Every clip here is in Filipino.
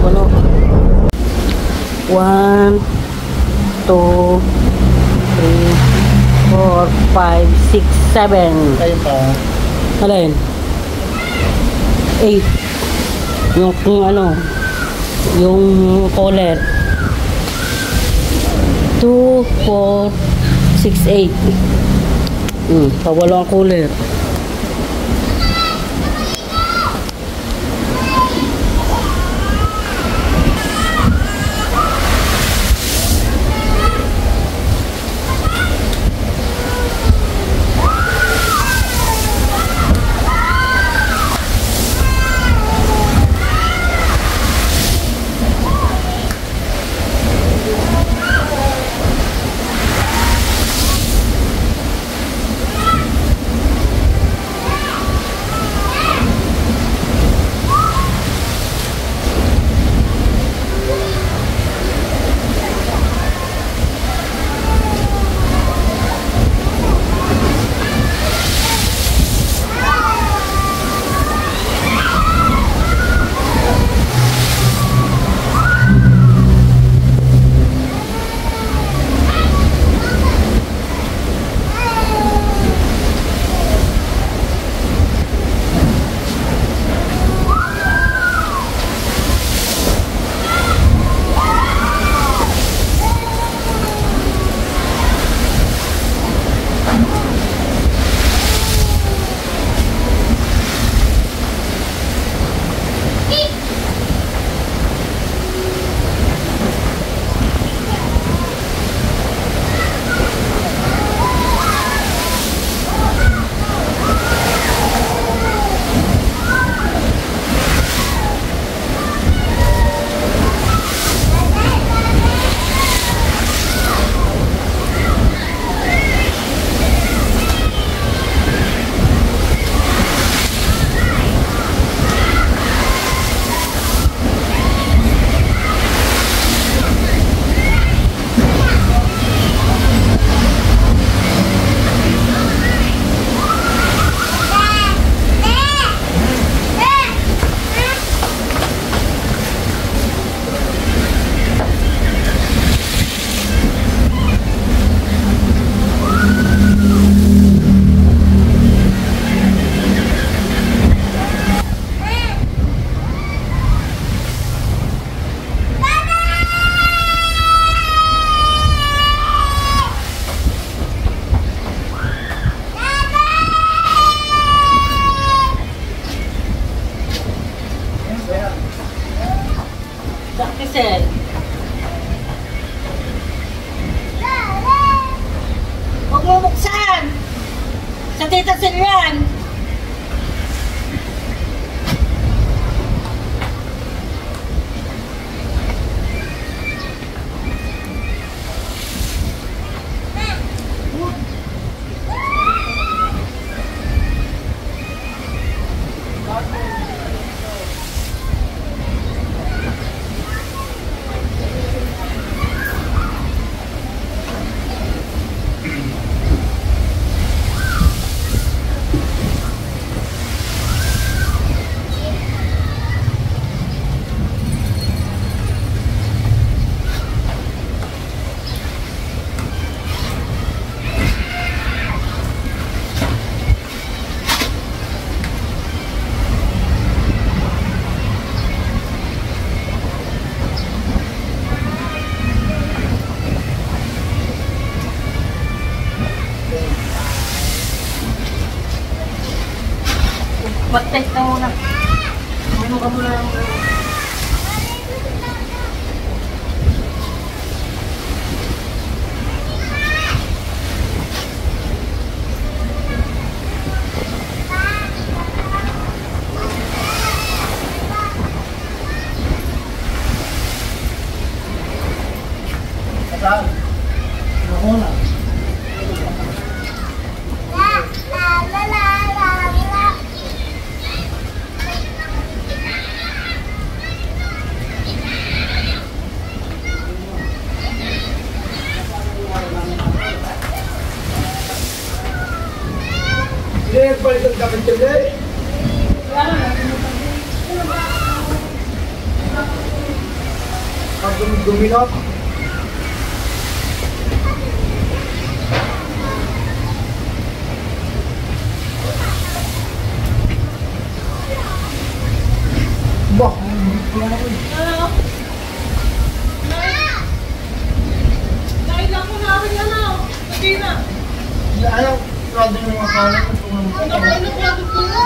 puno. 1, 2, 3, 4, 5, 6, 7. Ayun pa. Alin? 8. Yung ano, yung collar. 2, 4, 6, 8. Pawalo ang collar. Dakisel. Huwag mo buksan! Sa Tita Silyan! Pag-test na muna. Ano ka muna yung... Saan? Ako na. Hindi, balik ang dapat tuloy. Guminot. Bah, Dahil ako namin yan na. Hindi na. ayaw, rado yung mga kalat. Ano ko na?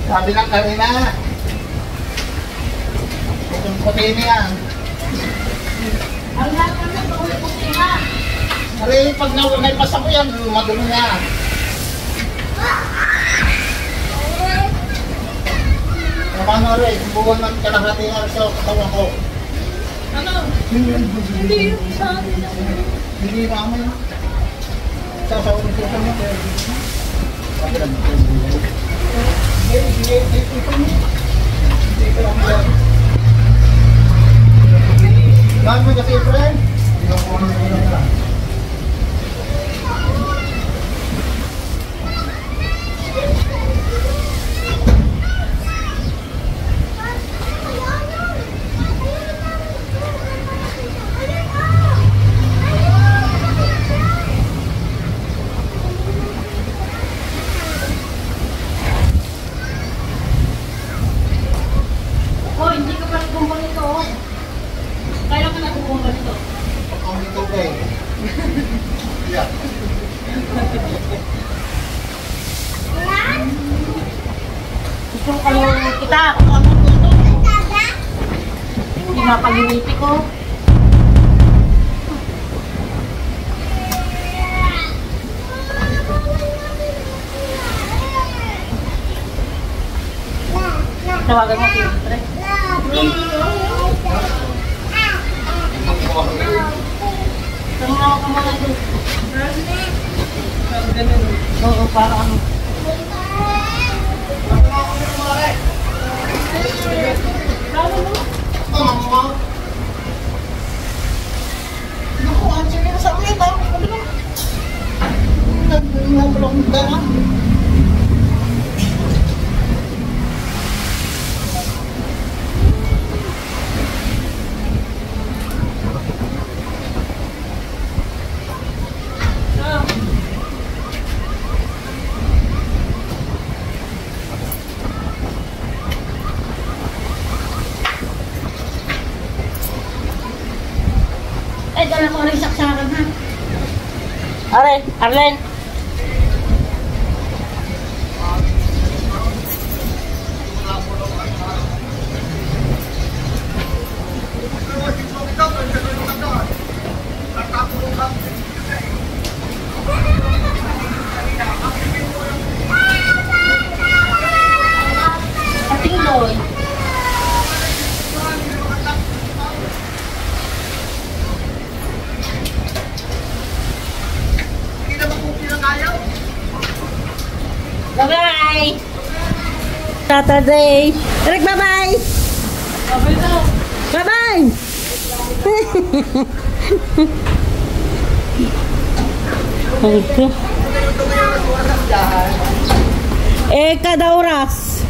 Sabi lang kanina. Itong puti niya. Ang lahat kami ito ulit puti na. Hari, pag naipasa ko yan, madumi niya. Ano rin, buwan ng kalahati nga sa katawan ko. Ano? Hindi yung sa atin. Hindi namin. Sasawin ko sa mga. Lahat mo kasi, friend? Oh, hindi ka pa nagkumpang nito. Kailan ka nagkukumpang nito? Ang ito kay. Yeah. Gusto ko kalungan kita. Kung ano gusto. Hindi mapag-initi ko. Tawagan mo siyempre. Tama ka muna ito. Oo, para ano. Naku, ang sige na sa ulit. Nagpulong ka na. Eh, dala ko rin saksakan ha. Are, Arlen. Ating Loy. Bye-bye! Saturday. Eric, bye-bye! Bye-bye daw. Bye-bye! Okay. Kada oras.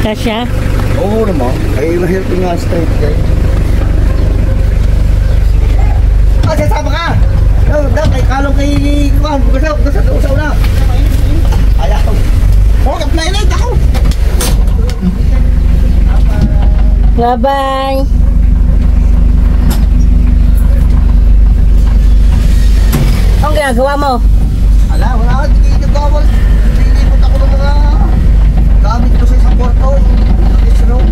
Kasya? Oo naman. Ay, mahirapin nga straight guy. Ah, sasama ka! Daw, kay kalong kay Kuhan. Gusaw na. Ayaw. Bakit na inay ako? Bye-bye! Anong ginagawa mo? Ala, wala ka. Hindi nagkawal. Pinipot ako ng mga gamit ko sa isang kwarto. Yung room.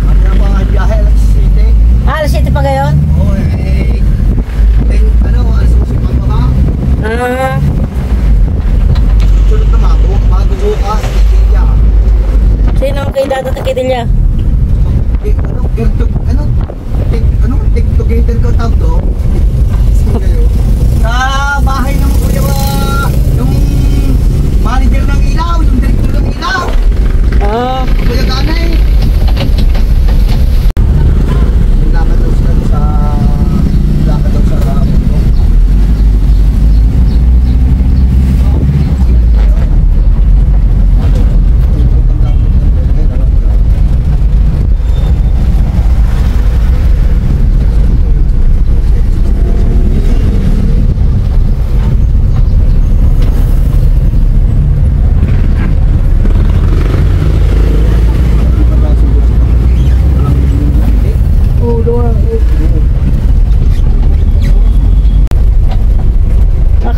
Ano na ba ang biyahe? Alas 7. Alas 7 pa ngayon? Oo, ano, alas 8 pa ba? Ah. Tulog Montilla. TikTokator ko tawag to. Sa bahay ng kuya yung manager ng ilaw, yung direktor ng ilaw. Ah, Kuya Ganay. Lakad daw sa mundo.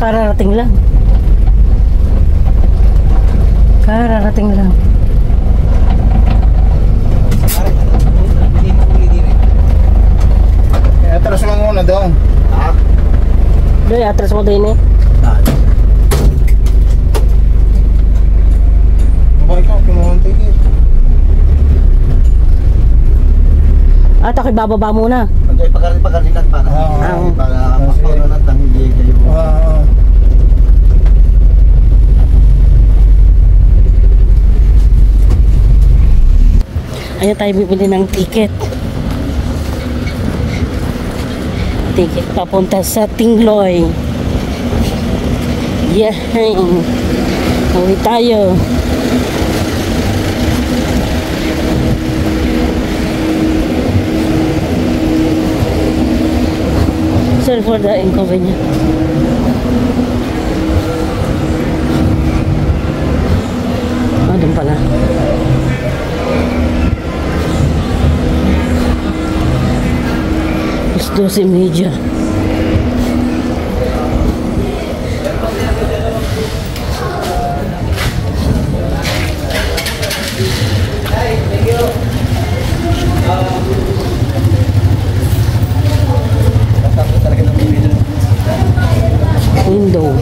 kararating lang. Kararating lang. Atras mo muna doon. Ha? Doon, atras mo din eh. Bakit ka? Kumuhantay dito. At ako'y bababa muna. Pagkay pagkarinat para makaparinat ang hindi kayo. Ayan tayo bibili ng ticket. Ticket papunta sa Tingloy. Yeah. Uwi tayo. Sorry for the inconvenience. Ah, doon pala. Alas 12:30. Window.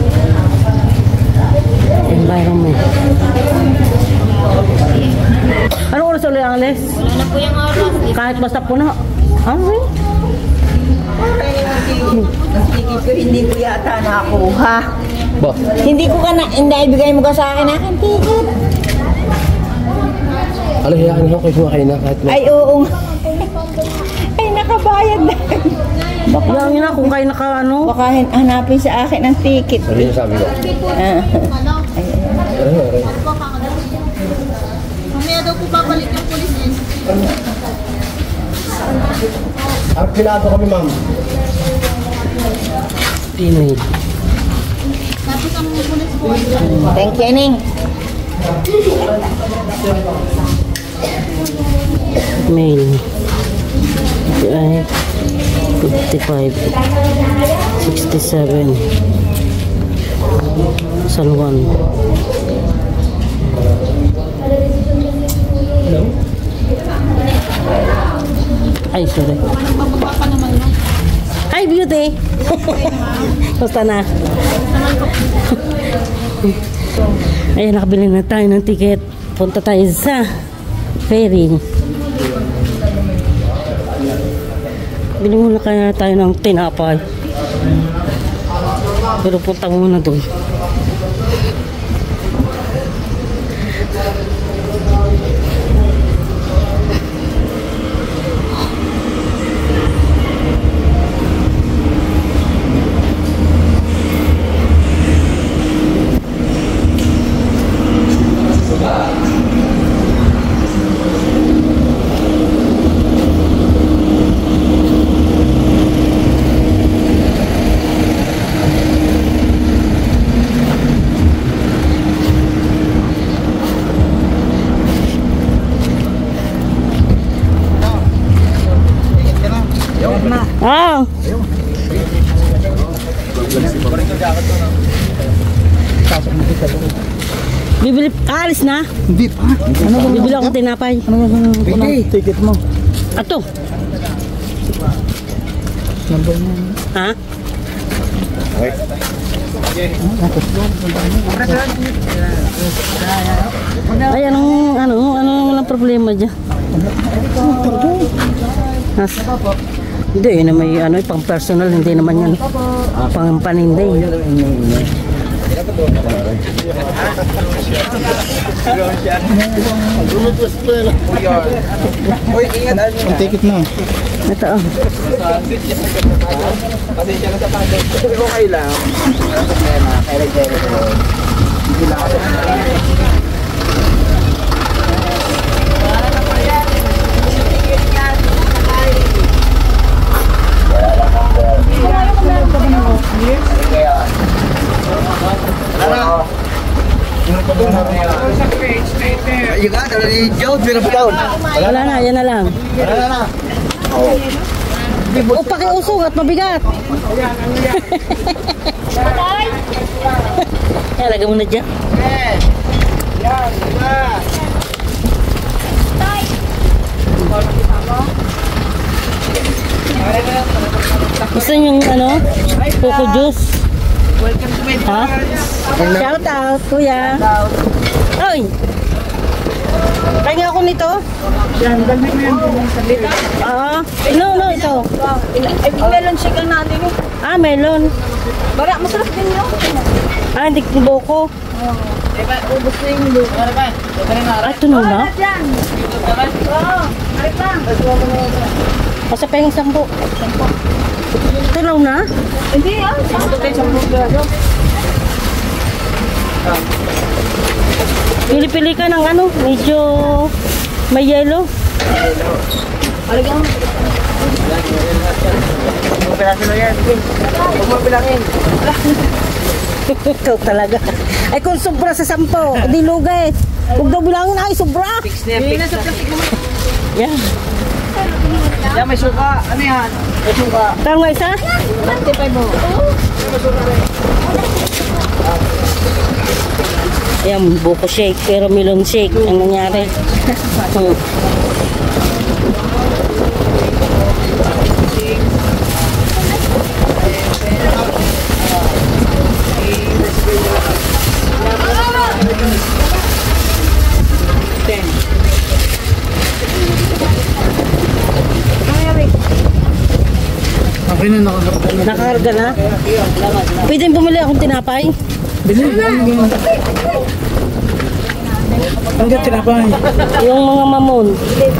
Environment. Anong oras ulit ang alis? Wala na po yung oras. Kahit basta puno. Ano eh? Ticket ko hindi ko yata nakuha. Hindi ko ka na, hindi ibigay mo ka sa akin aking ticket. Ano hayaan ko kayo kumakain na kahit Ay oo. Ay nakabayad na. Bakla nyo na kung kayo naka ano. Baka hanapin sa akin ang ticket. ano yung sabi ko? Ah. Mamaya daw po babalik yung pulis eh. Arpilado kami, ma'am. Email. Tapos ang pulis po. Thank you, Ning. Mail. Ay, 55 67 San Juan. Ay, sorry. Hi, beauty! Basta na. Ayan, nakabili na tayo ng ticket. Punta tayo sa ferry. Bili muna kaya tayo ng tinapay. Pero punta muna doon. Ah! Bibili, alis na? Hindi pa. Bibili ako tinapay. Hindi. Ticket mo. Ato. Ha? Ay, anong walang problema dyan? Hindi, yun na may pang personal, hindi naman yan pang paninday. Uy, ingat. Ang ticket na. Ito oh. Pasensya na sa pagod. Okay lang. Wala problema. Kaya hindi lang ako. Yung nga, dala ni Joe, Wala na, yan na lang. Wala na. O, pakiusong at mabigat. Kaya, lagay mo na dyan. Gusto nyo yung Coco juice? Ha? Shout out, kuya. Oy! Kaya ako nito? No, ito. Melon shake lang natin eh. Ah, melon. Bara, masarap din yun. Ah, hindi buko. Ubus na yung lupa. Ah, tunaw na? Diyan. Oo, arit lang. Kasi pa yung 10. Tunaw na? Hindi ah. Pili-pili ka ng medyo may yellow. Alagyan mo. Peraso na yan. Huwag mo bilangin. Ikaw talaga. Ay kung sobra sa 10, di lugay. Huwag daw bilangin, ay sobra. Fix na yan, fix na. Yan. Yan, may suka. Ano yan? May suka. Kaya nga isa? 25 mo. Ayan, buko shake, pero melon shake ang nangyari. Okay na, Nakakarga na? Pwede bumili akong tinapay? Hanggang tinapay. Yung mga mamon.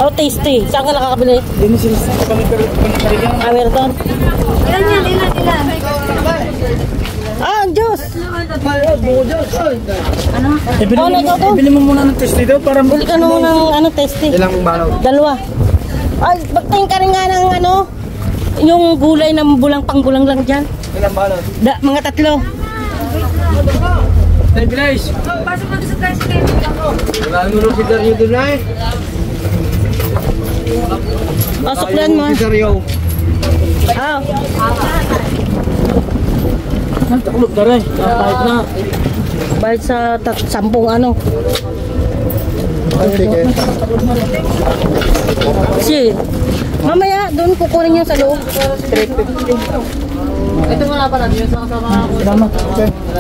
Oh, tasty. Saan ka nakakabili? Hindi sila kami Ah, meron doon? Ilan. Ah, ang Diyos! Ibili mo muna ng test dito para Bili ka naman ng tasty. ilang balaw. 2. Ay, bagtayin ka rin nga ng yung gulay na panggulang lang dyan. Ilang balaw. Mga 3. Ay, bilis. Pasok na sa tricycle. Wala mo si Dario doon ay. Pasoklan mo. Si Dario. Ah. Ang taklog na rin. Kahit na. Bayad sa 10 Si, mamaya doon kukunin niyo sa loob. 350. Ito wala pala yun sa kasama ko. Salamat.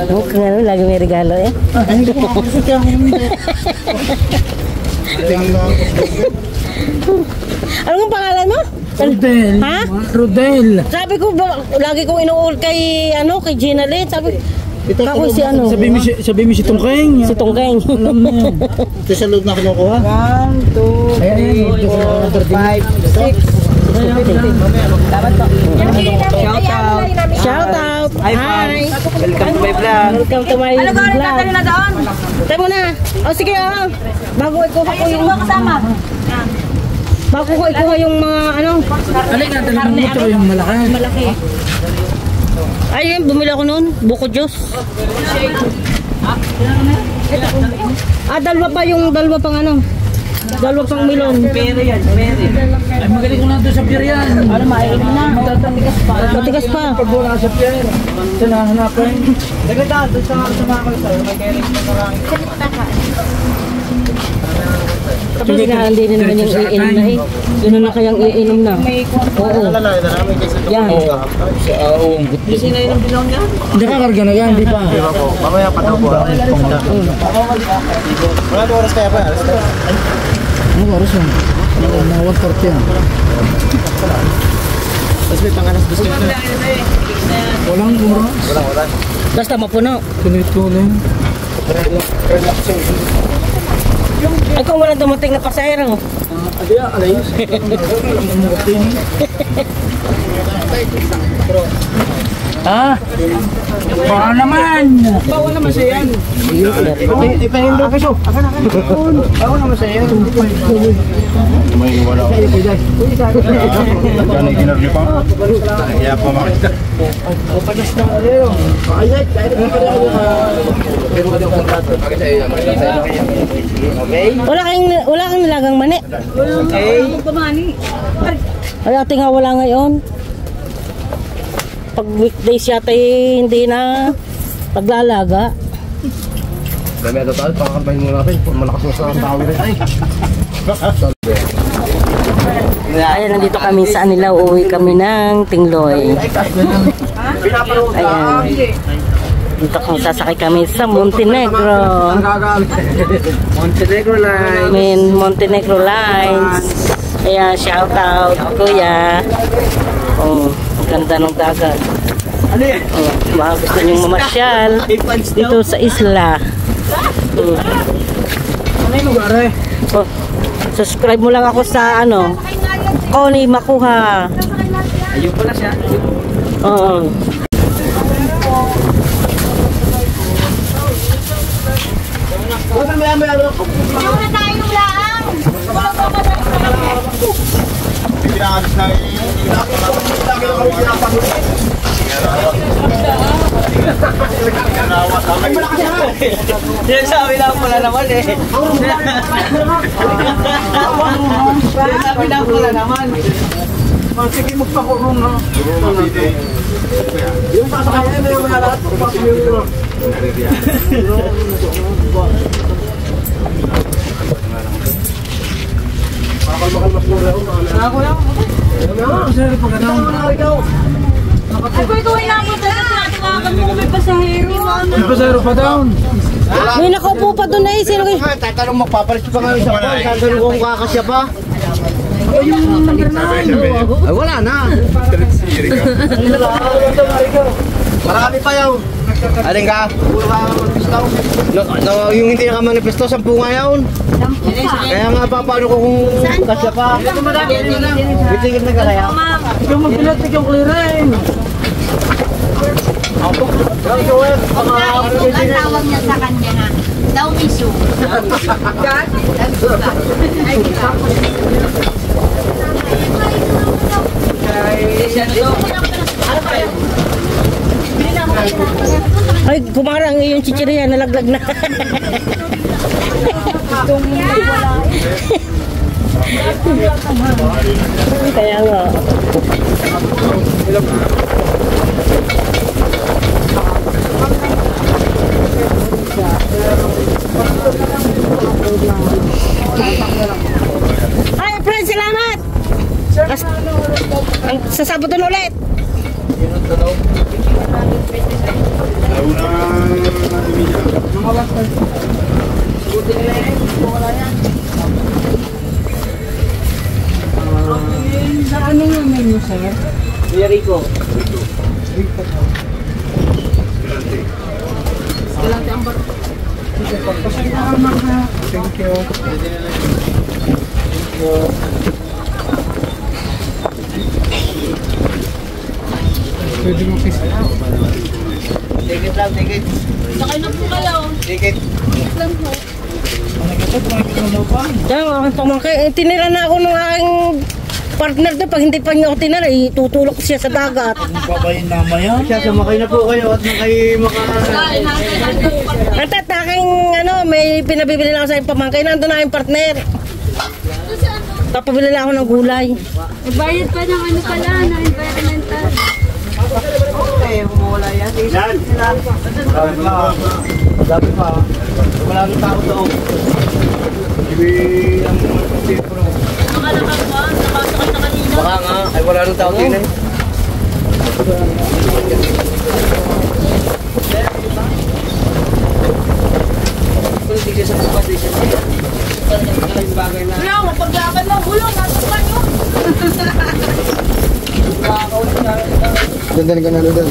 Okay, lagi may regalo eh. Anong pangalan mo? Rodel. Ha? Rodel. Sabi ko lagi kong inuul kay Gina Lee. Sabi kako si Sabi mo si Tungkeng. Si Tungkeng. Ito sa loob na kinukuha. 1, 2, 3, 4, 5, 6. Shout out. Hi. Welcome to my vlog. Welcome to my vlog. na doon. Tayo mo na. O sige bago ikuha ko yung kasama. bago ko ikuha yung mga Alin na, dalawa mo ito yung malaki. Ayun, bumili ako noon. Buko juice. Dalawa pang dalawa pang melon. Pere yan, pere. Ay, magaling ko na doon sa pier yan. Ano, maiin na. Matatigas pa. Matigas pa. Pag wala sa pier, ito na hanapin. Naganda, doon sa mga kalsal. May kailing na marami. Tapos nga, hindi din naman yung iinom na eh. Yun na kayang iinom na. Oo. Yan. Kasi na yun ang bilong niya. Hindi ka karga na yan, di pa. Mamaya pa daw po. Wala na oras kaya pa. Ano oras yan? Mga 1:40 yan. Tapos may pangalas gusto nito. Walang oras. Wala. Basta mapuno. Tuloy ko lang. Ay, kung walang dumating na pasahero. Alayos. Ah, baka naman. Bawal naman siya yan. Ipahindo peso. Bawal naman siya yan. May wala. Gano'n ginarni pa? Kaya pa makita. Panas na alero. Ayat, kahit na pala ako. Pero wala akong kontrato. Wala kang nilagang mani. Ay, ate nga wala ngayon. Pag weekdays yata hindi na paglalaga. Dami ito tayo, pakakambahin mo natin. Malakas mo sa tawin rin. Ayan, nandito kami sa nila. Uuwi kami ng Tingloy. Ayan. Dito kami sasakay kami sa Montenegro. Montenegro line. Montenegro Lines. Ayan, shout out kuya. Oh, ang ganda ng dagat. Oh, baka gusto niyong mamasyal dito sa isla. Ano yung lugar eh? Oh, subscribe mo lang ako sa Connie Makuha. Ayun pala siya. Oo. Sinasabi lang pala naman eh. Sinasabi lang pala naman. Sige, magpakurong na. Yung sasakayan na yung mga lahat. Makal mas mura ako. Ako lang. Sir, pag ano? Ay, ko ikaw ay napunta sa tinatawagan mo kung may pasahero. May pasahero pa down. May nakaupo pa doon eh. Sino kayo? Tatanong magpapalit pa nga isa pa. Tatanong kung kakasya pa. Yung number 9. Ay wala na. Marami pa yun. Alin ka? Yung hindi nakamanifesto, 10 nga yun. Kaya nga pa, paano ko kung kasya pa? Bitigil na ka kaya? Yung magbilat, yung clearing. Tawag niya sa kanya na, daw miso. Ay, kumarang yung chichirya, nalaglag na. Kaya nga. Ay, friend, salamat! Sa Sabado na ulit. Sa ano yung menu, sir? Kuya Rico. Thank you. Pwede mo kiss. Ticket lang, ticket. Sakay na po kayo. Ticket. Lang po. Diyan, tinira na ako ng aking partner doon. Pag hindi pa niya ako tinira, itutulok siya sa dagat. Babayin na maya. Siya, sumakay na po kayo at makay Ang tataking, may pinabibili lang sa aking pamangkay. Nandun na aking partner. Papabili lang ako ng gulay. Bayad pa ng pala, na environmental. Okay, humula yan. Yan. Madami pa. Wala nang tao doon. Baka nga, ay wala nang tao din eh. Bulong, paglaban mo, bulong, nasukan nyo. Dandan ka na doon.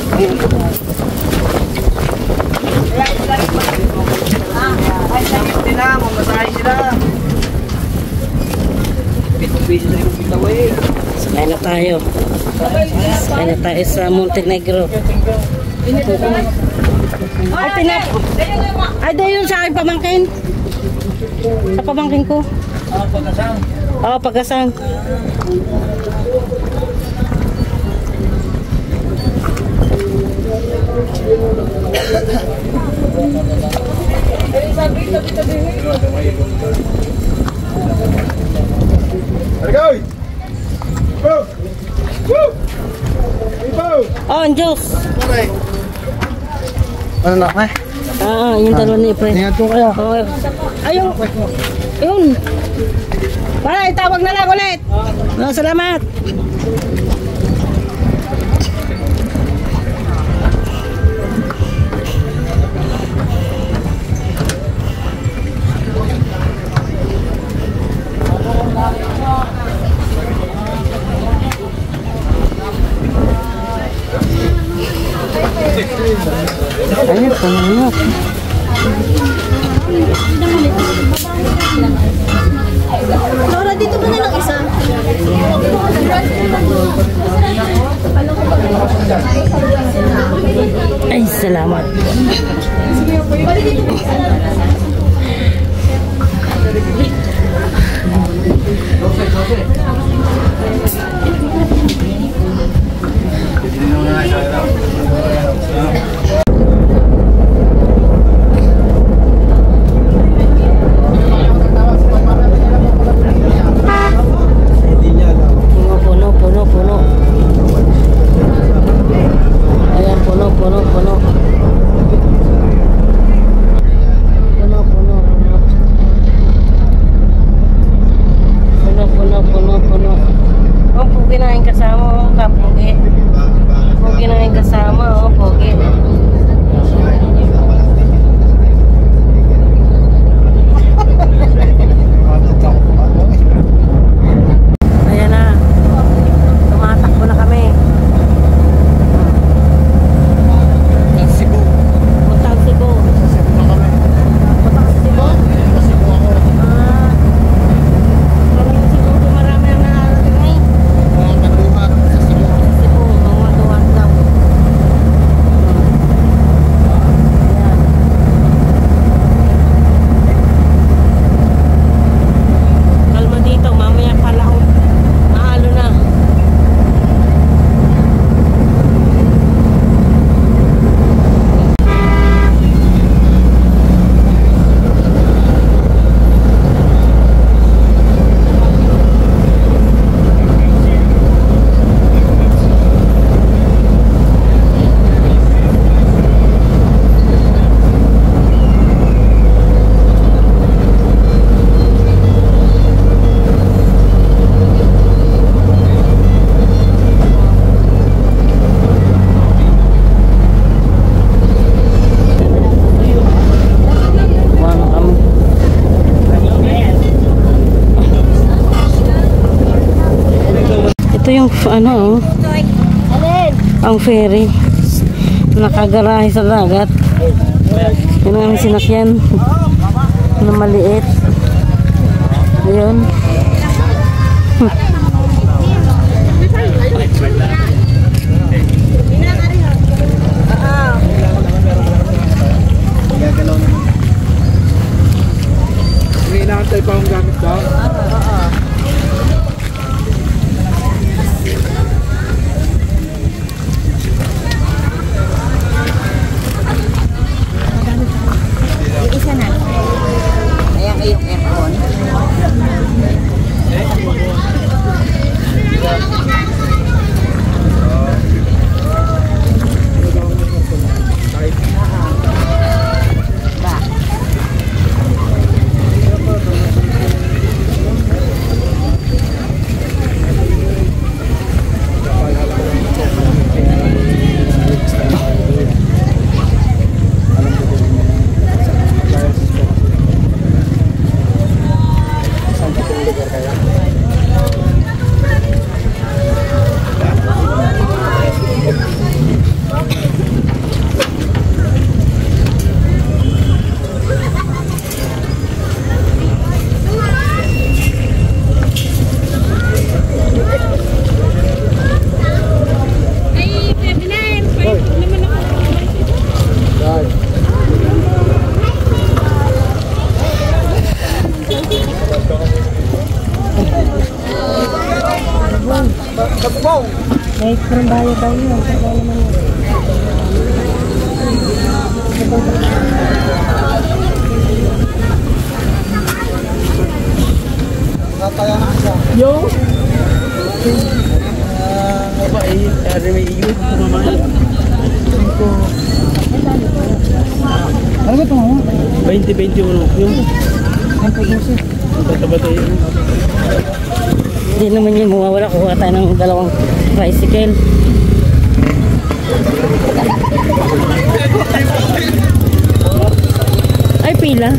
Sila, mamasahe sila. Pitong-piso na yung bitaw eh. Sakay na tayo. Sakay na tayo sa Montenegro. Ay, ay, doon yun sa aking pamangkin. Sa pamangkin ko. Pagkasang. Oo, pagkasang. Argoy! Go! Woo! Ipaw! Oh, ang Diyos. Ano na, eh? Yung dalawa ni Efren. Ingat po kayo. Oh, ayun. Ayun. Para, itawag na lang ulit. Salamat. Ayun, panunok. Laura, dito mo na lang isa. Ay, salamat. Puno. Ayan, puno. Puno. Oh, pugi na yung kasama, oh, kapugi. Pugi na yung kasama, oh, pugi. Ayan na. Tumatakbo na kami. Puntang Cebu. Puntang Cebu? Marami ang nakarating eh. Cebu, mga duwag daw. Ayan. Kalma dito, mamaya pala ako. Mahalo na. Mana kami? Ito yung ano, ang ferry. Nakagarahe sa dagat. Yun ang sinakyan na maliit. Ayun. May inaantay pa akong gamit daw. Isa na. Ayan yung aircon. Yung mabait, may iyo. Ano ba ito mo? 20-21 yung tatabata yun. Hindi naman yun mawawala. Kuha tayo ng dalawang tricycle. Ay, pila.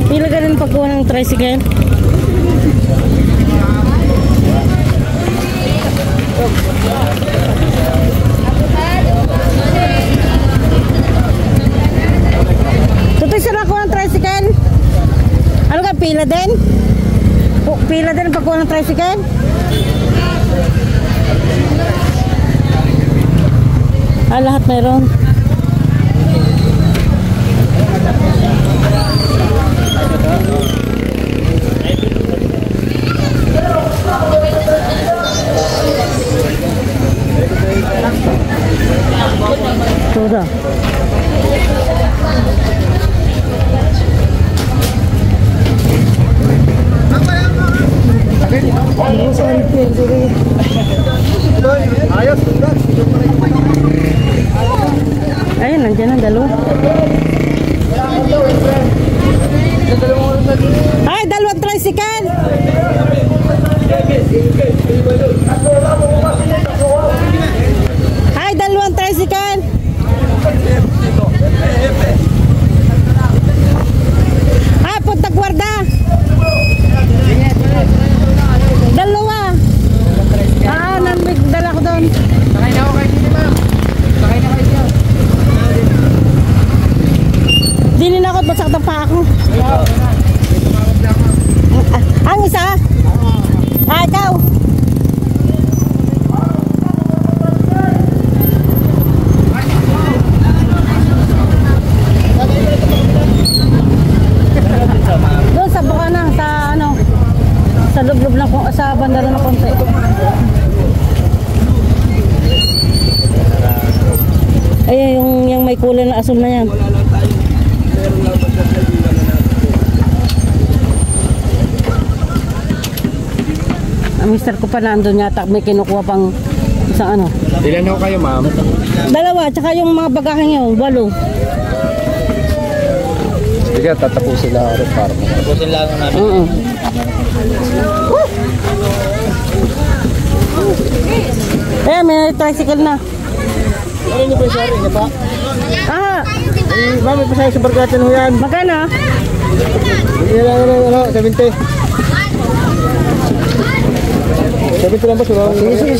Pila ka rin pagkuha ng tricycle. Tutoy, saan ako ng tricycle? Ano ka, pila din? Pila din ang pagkuha ng tricycle? Lahat meron. Sudah. Ayun, nandiyan ang dalawa. Ay, dalawang tricycle. Ay, dalawang tricycle. Ay, punta guarda. Dalawa. Dala ko doon. Sakay na ako kayo dito, ma'am. Sakay na kayo dito. Dinin ako at masaktan pa ako. Ang isa? Ikaw. Doon sa Bukana, sa ano, sa lublob lang, sa bandara na konti. Ay, yung may kulay na asul na yan. Ang mister ko pa nandun yata, may kinukuha pang isang ano. Ilan ako kayo, ma'am? Dalawa, tsaka yung mga bagahe nyo, 8. Sige, tatapusin lang ako para mo. Tatapusin lang ako namin. May tricycle na. Ano niyo pa yung sari niya pa? Ma'am, may pasaya sa bargatan ho yan. Magkano? Ano, 70. 70 lang ba? Sige.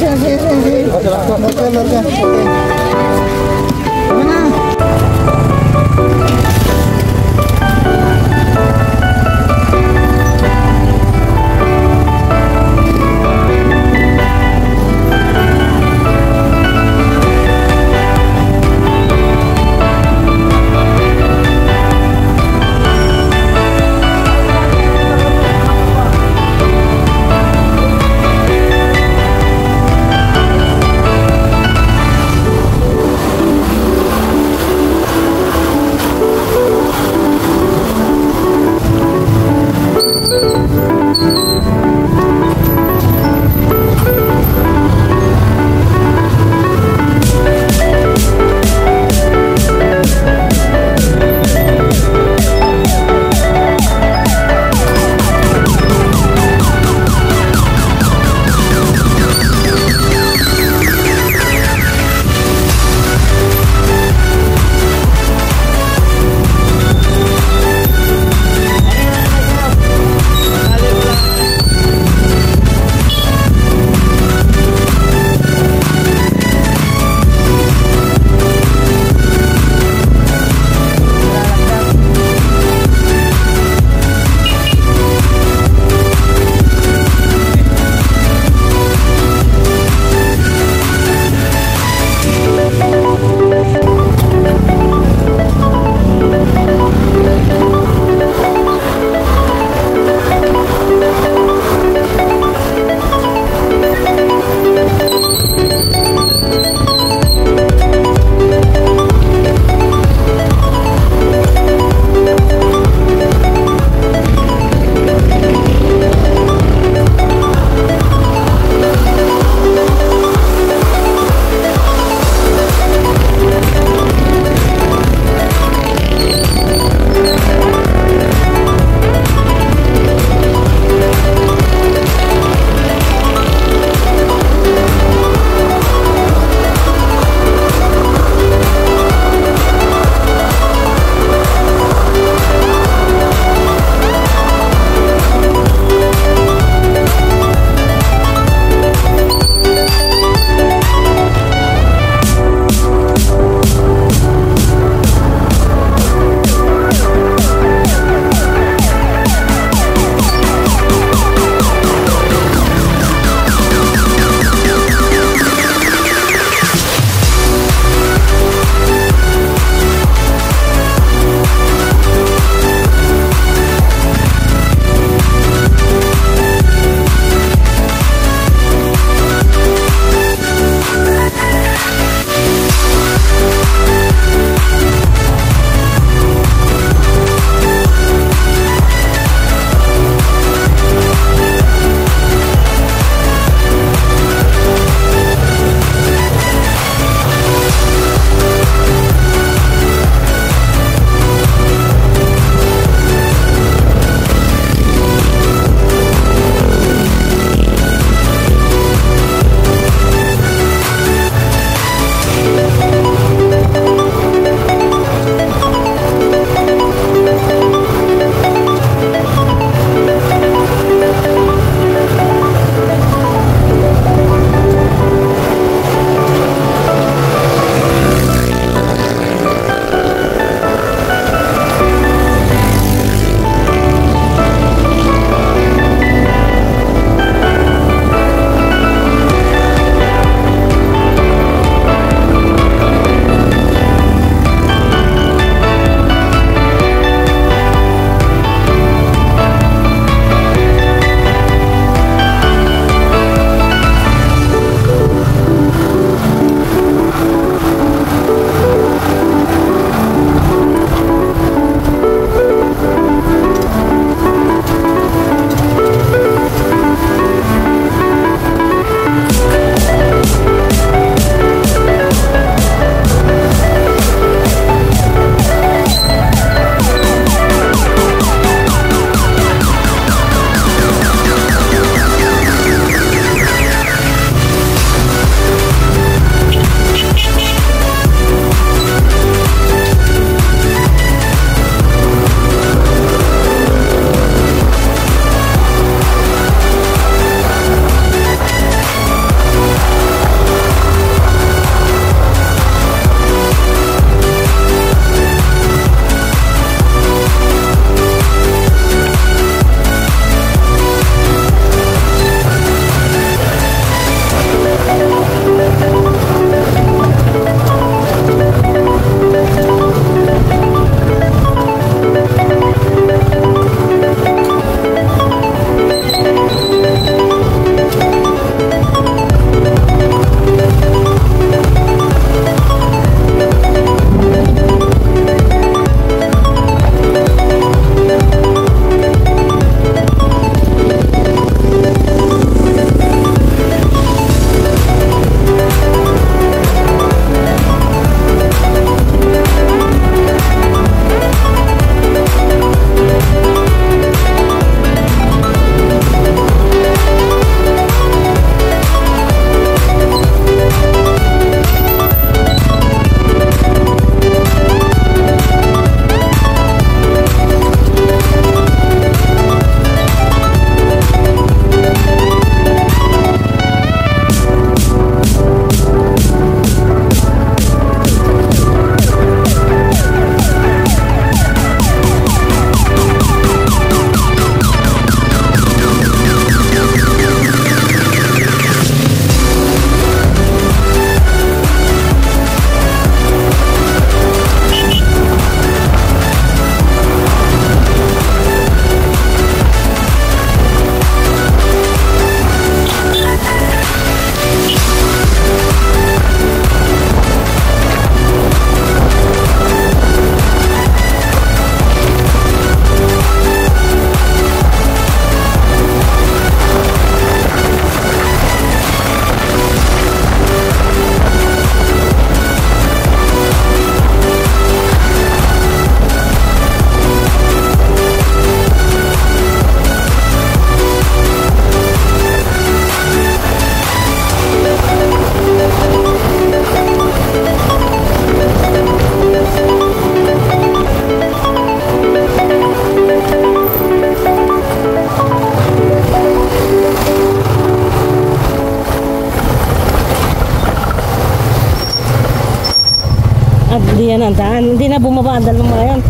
At di yan ang daan. Hindi na bumaba ang dalawang mga yan.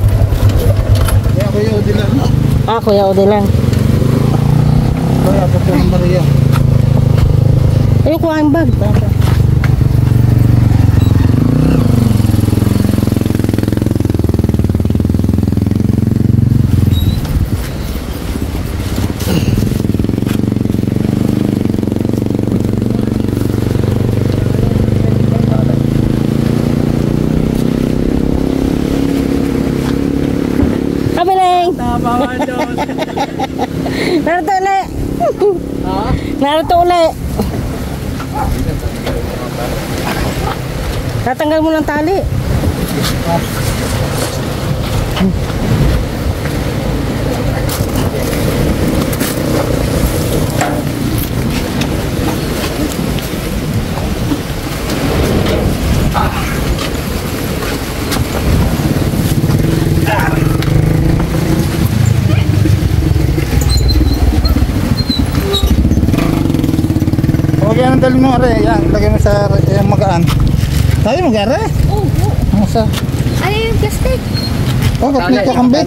Kaya Kuya Odilan. Ah, Kuya Odilan. Kaya po ng Maria. Ayun, kuha ang bag. Naruto ulit. Naruto ulit. Tatanggal mo ng tali. Yan ang dali mo are, yan, lagay mo sa yung magaan. Tayo mag-are? Oo. Ano sa? Ano yung plastic? Oh, kapit ka kambit.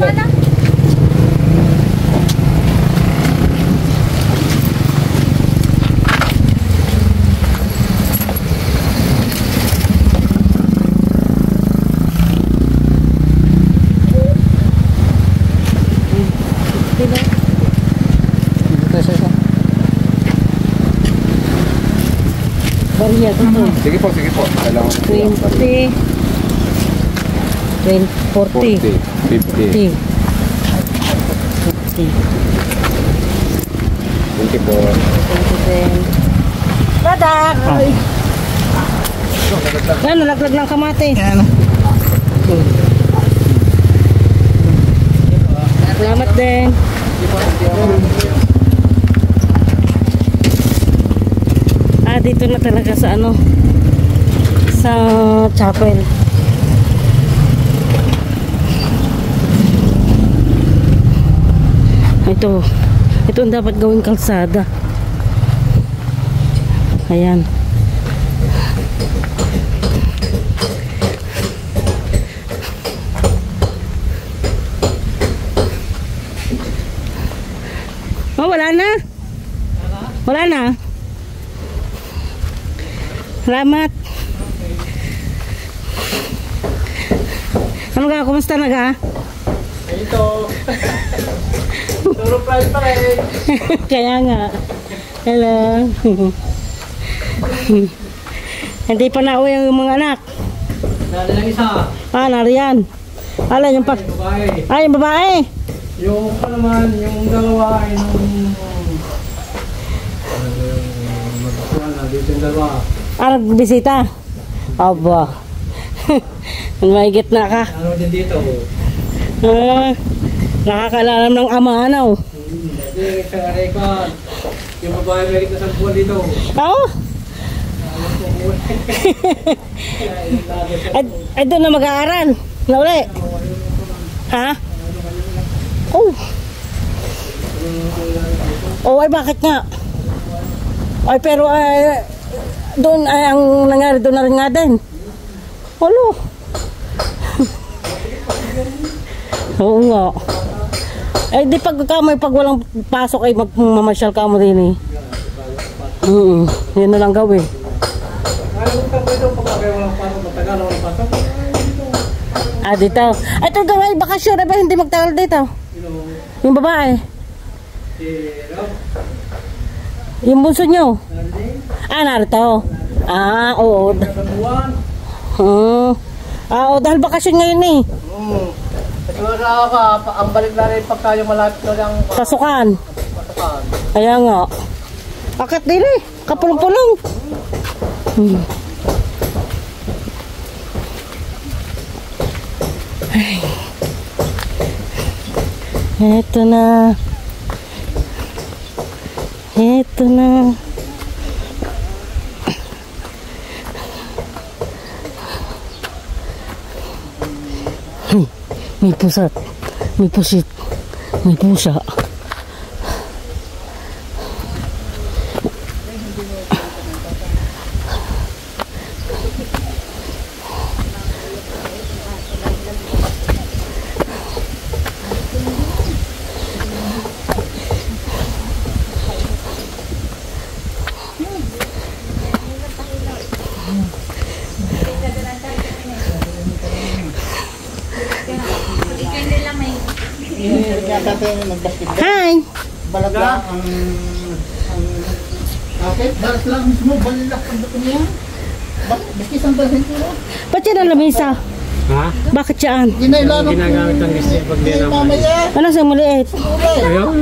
Bariya to to. Sige po, sige po. Kailangan 20. 40. 50. 50. Thank you po. 20. Badak! Yan, nalaglag ng kamate. Yan. Salamat din. Dito na talaga sa ano, sa chapel. Ito ang dapat gawing kalsada. Ayan. Oh, wala na. Wala na. Salamat. Ano ka? Kumusta na ka? Ito. Surprise pa rin. Kaya nga. Hello. Hindi pa nauwi ang mga anak. Dali lang isa. Ah, nariyan. Ala, yung pa. Babae. Ah, yung babae. Yung pa naman, yung dalawa ay nung... Dito yung dalawa. Ah, nagbisita. Aba. Mahigit na ka. Ano din dito? Ah, nakakalalam ng ama, ano? Hindi, sa record. Yung babae may kita sa buwan dito. Oo. Ay, doon na mag-aaral. Na uli. Ha? Oh. Oh, ay bakit nga? Ay, pero doon ay ang nangyari doon na rin nga din. Olo. Oo nga. Eh di pag walang pasok ay magmamasyal ka mo din eh. Yan na lang gawin. Ah, dito. Ito daw ay bakasyon na ba hindi magtagal dito? Yung babae. Yung bunso nyo. Ah, narito. Ah, oo. Oo, dahil bakasyon ngayon eh. Siguro ka, ang balik na rin pagka yung malapit na lang Pasukan. pasukan. Kaya nga. Akit din eh. Kapulong-pulong. Ay. Eto na. Eto na. May pusat. May pusit. May pusa. yata tayo nag-basketball. Hi! Balagla ang bakit? Balas lang mismo, balilak ang dato niya. Bakit ang dalhin ko na? Ba't yan ang lamisa? Ha? Bakit yan? Ginailanong Ginagamit ang gusto pag di naman. mamaya. Ano sa maliit? Ayun.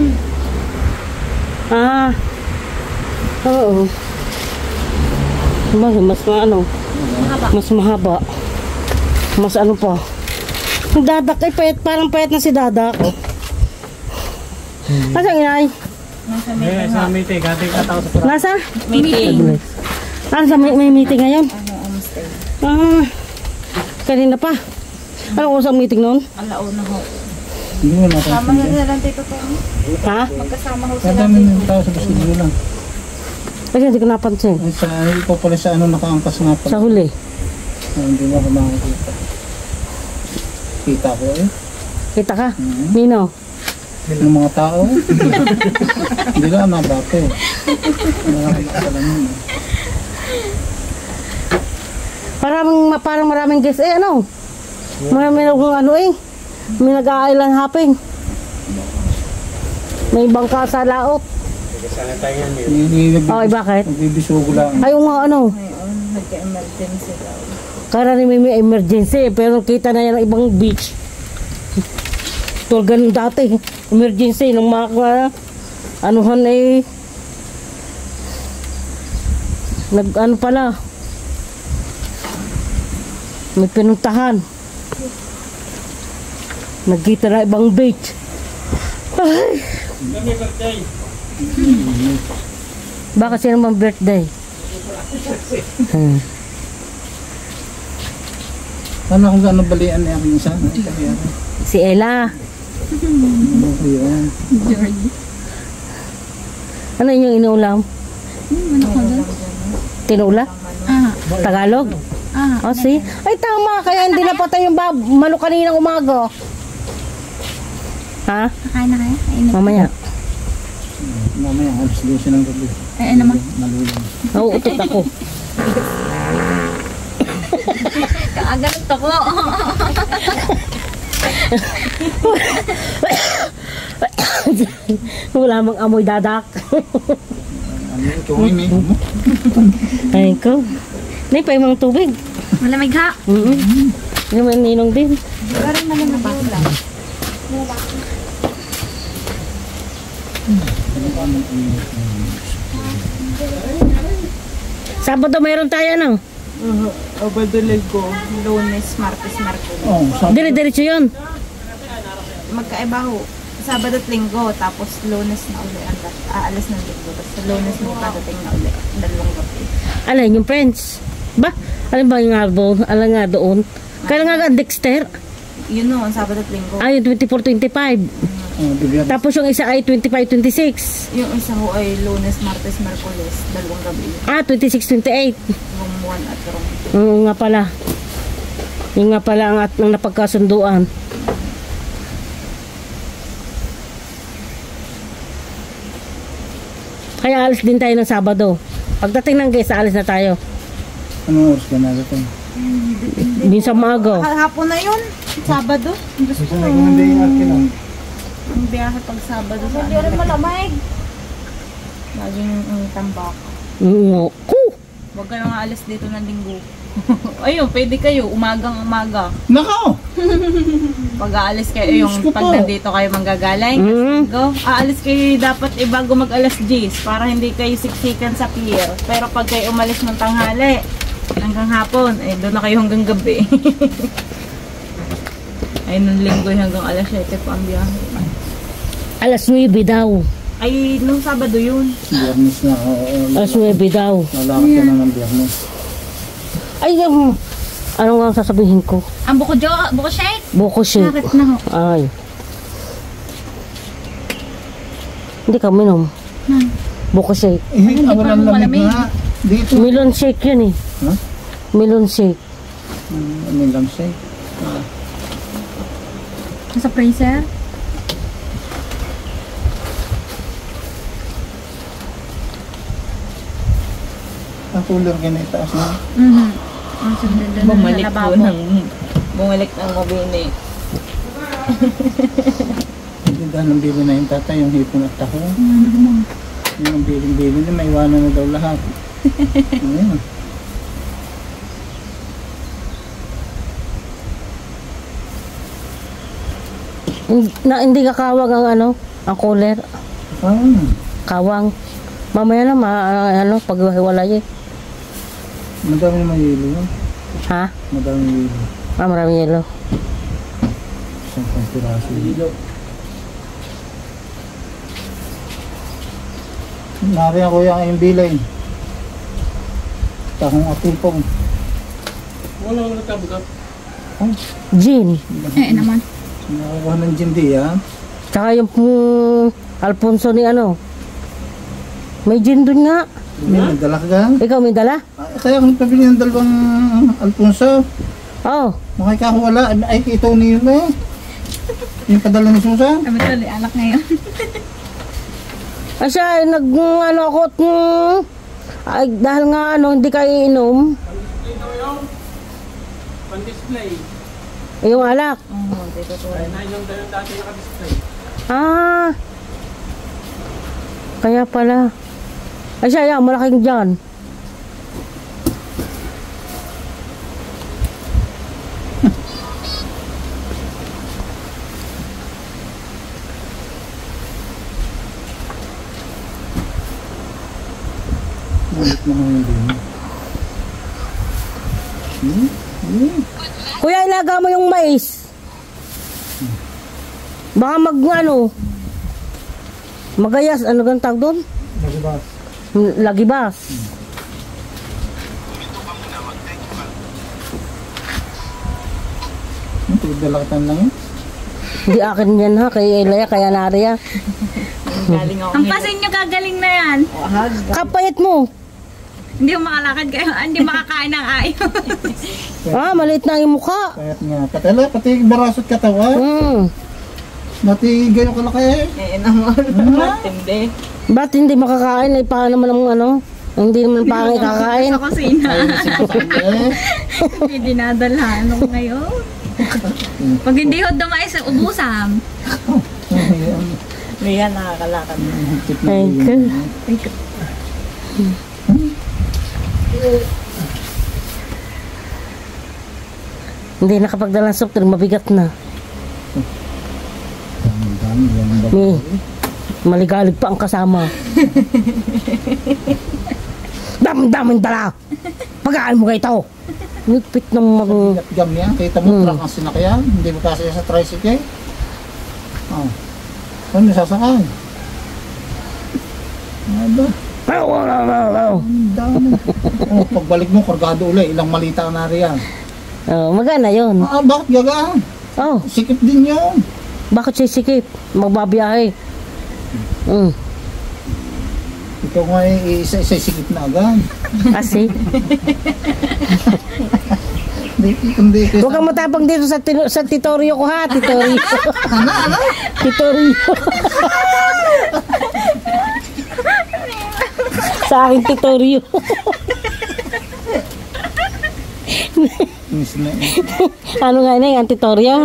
Ah. Oo. Mas ano? Mas mahaba. Mas ano pa? Ang dadak ay payat, parang payat na si dadak. Nasaan inay? Eh, sa meeting, gating kataw sa pura. Nasa? Meeting. Ano sa may meeting ngayon? Ah. Kanina pa. Ano usang meeting noon? Alauna ho. Hindi mo natin. Tama na lang dito po. Ha? Magkasama ho Ang sila. dami ng tao sa basketball lang. Kasi hindi ko napansin. Ay, sa ikaw pala sa ano nakaangkas nga pala. Sa huli. Hindi mo ako makikita. Kita ko eh. Kita ka? Nino? Ng mga tao. Hindi lang nabate. Alam mo. Parang maraming guest eh ano? Maraming ano eh. May nag-aailan hopping. May bangka sa laot. Sana tayo yan. Okay, bakit? Nagbibisugo lang. Ayaw nga ano. Nagka-emergency daw. Kaya rin may emergency pero kita na yan ng ibang beach. Tulad ganun dati. Emergency nung mga anuhan eh. Ano pala. May pinuntahan. Nagkita na ibang beach. Ay. Baka sino mang birthday? Ano kung gaano balian niya rin siya? Si Ella. Ano yung inuulam? Tinula? Tagalog? Oh, see? Ay, tama. Kaya hindi napatay yung manok kaninang umaga. Ha? Kakain na kayo? Mamaya. Mamaya, alas 12 ng gabi. Ay, naman. Malulang. Nauutot ako. Kaaganot ako. Wala mang amoy dadak. Ano ito? Ay ko. Hindi pa yung mga tubig. Malamig ha? Yung may ninong din. Parang malamig lang. Sabado mayroon tayo ano? Abadulog ko. Lunes, Martes, Martes. Oh, sabi. Dire-diretso yun. Magkaiba ho. Sabado at Linggo, tapos Lunes na uli. Aalis ng Linggo. Tapos Lunes may padating na uli. Dalawang gabi. Alin yung friends? Ba? Alin ba yung nga doon? Alin nga doon? Kaya nga ang Dexter. Yun noon, Sabado at Linggo. Ay, 24-25. Bigyan. Tapos yung isa ay 25-26. Yung isa ho ay Lunes, Martes, Merkules. Dalawang gabi. Ah, 26-28. Room 1 at room 2. Oo nga pala. Yung nga pala ang napagkasunduan. Kaya alis din tayo ng Sabado. Pagdating ng guest, alis na tayo. Anong oras ka na ito? Minsan maaga. Hapon na yun. Sabado. Gusto ko. Hindi yung akin lang. Ang biyahe pag Sabado. Hindi rin malamig. Laging tambak. Oo. Huwag kayong aalis dito ng Linggo. Ayun, pwede kayo. Umagang-umaga. Nako! Pag aalis kayo, yung Diyos ko pag po. nandito kayo manggagaling, go. Aalis kayo dapat bago mag alas 10 para hindi kayo siksikan sa pier. Pero pag kayo umalis ng tanghali, hanggang hapon, doon na kayo hanggang gabi. Ay, nung Linggo hanggang alas 7 po ang biyahe. Alas 9 daw. Ay, nung Sabado yun. Biyernes na. Alas 9 daw. Lalakad ka na ng biyernes. Ay, ano nga sasabihin ko? Ang buko shake? Buko shake. Bakit na ho? Ay. Hindi ka minom. Buko shake. Eh, walang lamig na. Dito. Melon shake yun eh. Ha? Melon shake. Ano lang siya? Sa freezer? Ang cooler ka na itaas na. Bumalik po ng mabini. Dahil ang bili na yung tatay, yung hipon at tahong. Yung ang bili na, may iwanan na daw lahat. Ayan. Hindi ka kawag ang ano, ang cooler. Kawang. Mamaya na ano, paghiwalay eh. Madami na mayilo yun. Ha? Madami yelo. Maraming yelo. Isang pang piraso yelo. Nariyan ko yung bilay. Tahong atupong. Wala ko nagkabugat. Gin. naman. Nakakuha ng gindi yan. Tsaka yung Alfonso ni ano. May gin dun nga. May dala ka gan? Ikaw may dala? Kaya kung pabili ng dalawang Alfonso, Oh. makikawala. Ay, ito ni yun eh. Yung padala ni Susan. Kami tuloy, anak ngayon. Ay siya, ano ako, ay, dahil nga ano, hindi kayo inom. Pan-display. Yung alak. Ay, nailang tayo dati naka-display. Ah. Kaya pala. Ay siya, yan, malaking dyan. Ulit mo nga yun. Kuya, ilaga mo yung mais. Baka ano, magayas, ano gan tawag doon? Nagibas. Lagibas. Ito, dala ka lang yun. Hindi akin yan ha, kay Elaya, kaya Naria. Galing ako. Ang pasin nyo kagaling na yan. Kapayat mo. Hindi mo makalakad kayo. Hindi makakain ng ayaw. Ah, maliit na yung mukha. Kayat nga. Patala, pati barasot katawan. Mati gayo ka na kaya eh. naman. Hindi. Ba't hindi makakain? Ay, paano naman ang ano? Hindi naman pangay kakain. Sa kusina. Ayaw na sinasama eh. Hindi dinadalhan ako ngayon. Pag hindi ho dumais, ubusam. Hindi yan nakakalakad. Ay, hindi nakapagdala ng soft drink, mabigat na. May maligalig pa ang kasama. Daming dala. Pagaan mo kayo ito. Nagpit ng Gam yan. Kita mo, truck ang sinakyan. Hindi mo kasi sa tricycle. Oh. Saan may sasakay? Ano ba? Ang dami. Oh, pagbalik mo, kargado ulit. Ilang malita na riyan. Oh, magana yun. Bakit gagaan? Oh, Sikip din yun. bakit sisikip? Magbabiyahe. Ikaw nga isa-isa sikip na agad. Kasi, Hindi huwag kang matapang dito sa titorio ko ha, titorio. Titorio. Sa akin titorio. Ano nga yun, antitorio?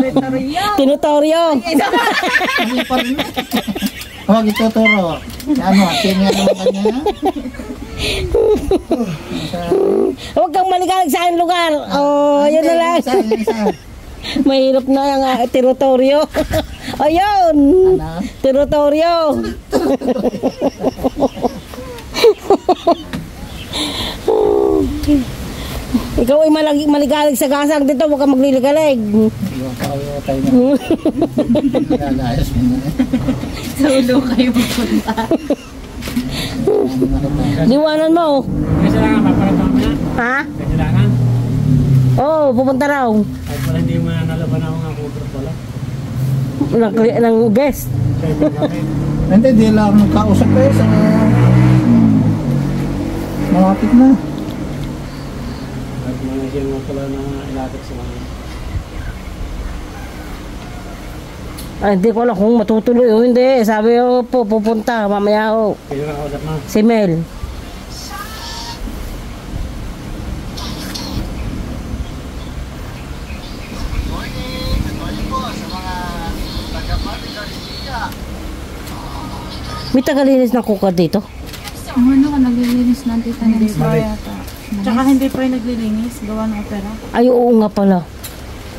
Tinotorio. Huwag ituturo. Ano, sino nga naman kanya? Huwag kang maligalig sa aking lugar. Oh, yun na lang. Mahirap na yung tinotorio. Ayun. Tinotorio. Ikaw ay maligalig sa gasang dito, huwag kang magliligalig. Tayo na. Lalayas mo na. Sa ulo kayo magpunta. Diwanan mo. Kasi lang nga, mapalatang mo na. Ha? Kailangan. Oo, pupunta raw. Ay, pala hindi mo na nalaban ako nga cover pala. Ng guest. Kaya kami. Hindi, di lang magkausap kayo sa malapit na. At mga siya nga pala na ilatak sa mga. Ay, hindi ko alam kung matutuloy o hindi. Sabi ko po, pupunta mamaya o. Kaya nakausap na. Si Mel. May tagalinis ng kuka dito. Ano ka naglilinis ng tita Hindi ng pa yata. Tsaka hindi pa yung naglilinis. Gawa ng opera. Ay, oo nga pala.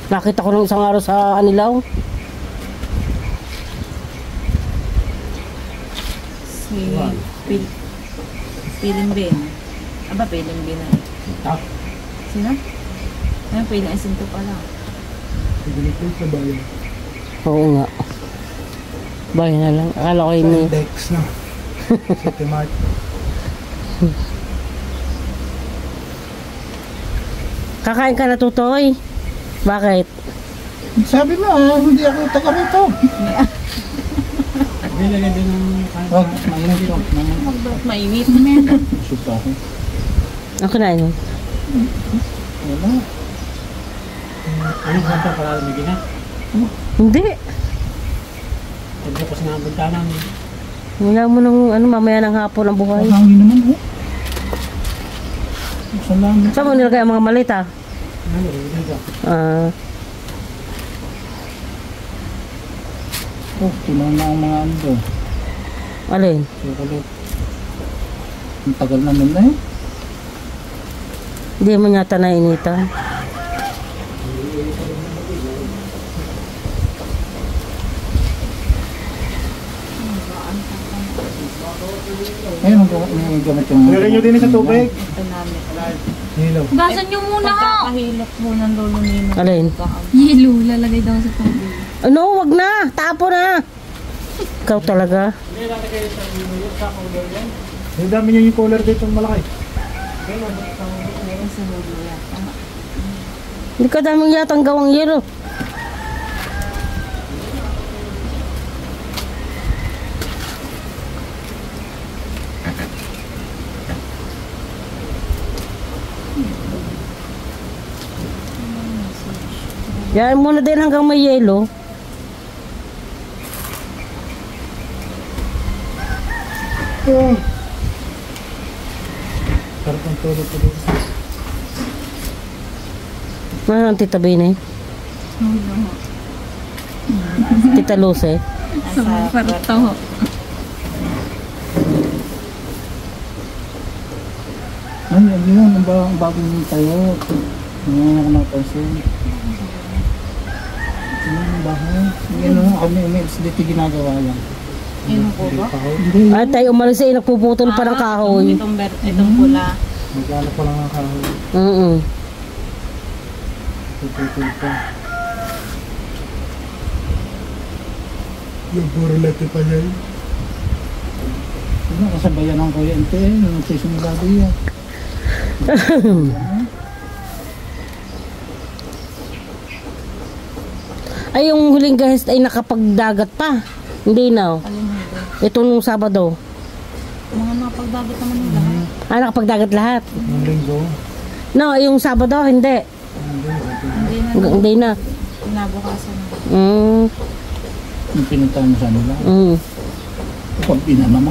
Nakita ko nung isang araw sa Anilaw. Si Pilimbin. Aba, Pilimbin na eh. Sino? Ayun, Pilimbin pala. Oo nga. Bayan na lang. Akala ko yun eh. Dex na. City Mart. Kakain ka na, Tutoy? Bakit? Sabi mo, hindi ako taga rito. Nilagay din ng... Wag, mainit ko. Mainit. Supa ako. Ang kinain mo? Wala. Ano ba ito para lumigin na? Hindi. Pagbukas nga ang bintana. Wala mo nung mamaya ng hapon ang buhay. Hangin naman, oh. Salamat. Saan mo nilagay ang mga malita? Ano, dito. Oh, tulang na ang mga ano doon. Alin? Chocolate. Ang tagal na nun na eh. Hindi mo yata nainitan. Ayun, ang gamit yung... Nilagay nyo din sa tubig. Ito namin. Hilaw. Hugasan nyo muna ha! Pagkakahilot mo ng lolo nino. Alin? Yelo, lalagay daw sa tubig. Ano? Wag na! Tapo na! Ikaw talaga. Ang dami nyo yung cooler dito malaki. Hindi ka daming yatang gawang yelo. Yan muna din hanggang may yelo. Sarap ang tulog ko dito. Ano ang tita Bine? Tita Luce? Sa parto. Ano yun? Ang bagong tayo. Ngayon ako napansin. Ang bahay. Yan o, kami dito ginagawa yan. Yun po ba? Hindi. Ay tayo umalis ay nagpuputol pa ng kahoy. Itong pula. Naglalak ko lang ang kahoy. Tututol pa. Yung puro lati pa yan. Ano, kasabayan ng kuryente eh. Nung simula diya. Ay yung huling guest ay nakapagdagat pa. Hindi na. Ito nung Sabado. Mga napagdagat naman yung lahat. Nakapagdagat lahat. Ang linggo. No, yung Sabado hindi. Hindi na. Pinabukasan na. Yung pinuntahan mo sa nila. Pag pinanama.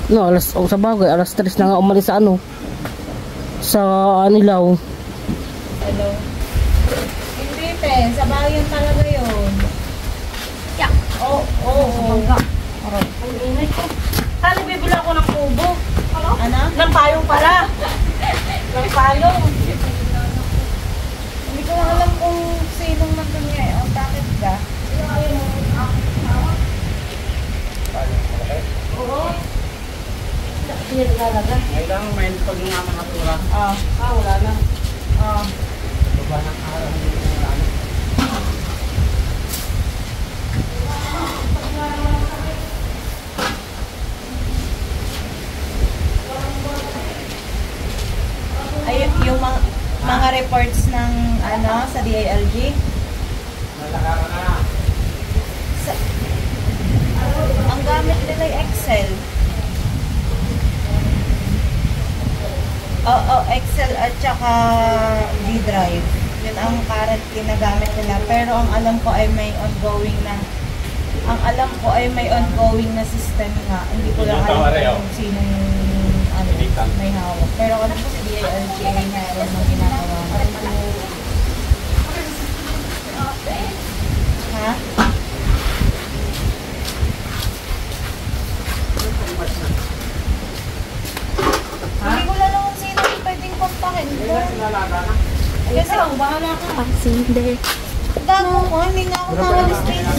No, sa bagay, alas 3 na nga umalis sa sa Anilaw. Hello? Hindi, te. Sa bayan talaga yun. Yeah. Oo. Ang init ko. Saan bibili ako ng kubo? Ano? Ng payong pala. Ng payong. Hindi ko alam kung sinong nandun ngayon. Bakit ba? Oo. Hindi naglalagay. Kailangan may pag-ingaman na tura. Wala na. Baba ng araw. Ay, yung mga reports ng sa DILG. Ang gamit nila ay Excel. Excel at saka D-Drive. Yun ang current ginagamit nila. Pero ang alam ko ay may ongoing na system nga. Hindi ko lang alam kung sinong may hawak. Pero alam ko si DILG ay meron ng ginagawa. Ha? Kasi hindi. Gago ko, hindi nga ako nawalis kayo.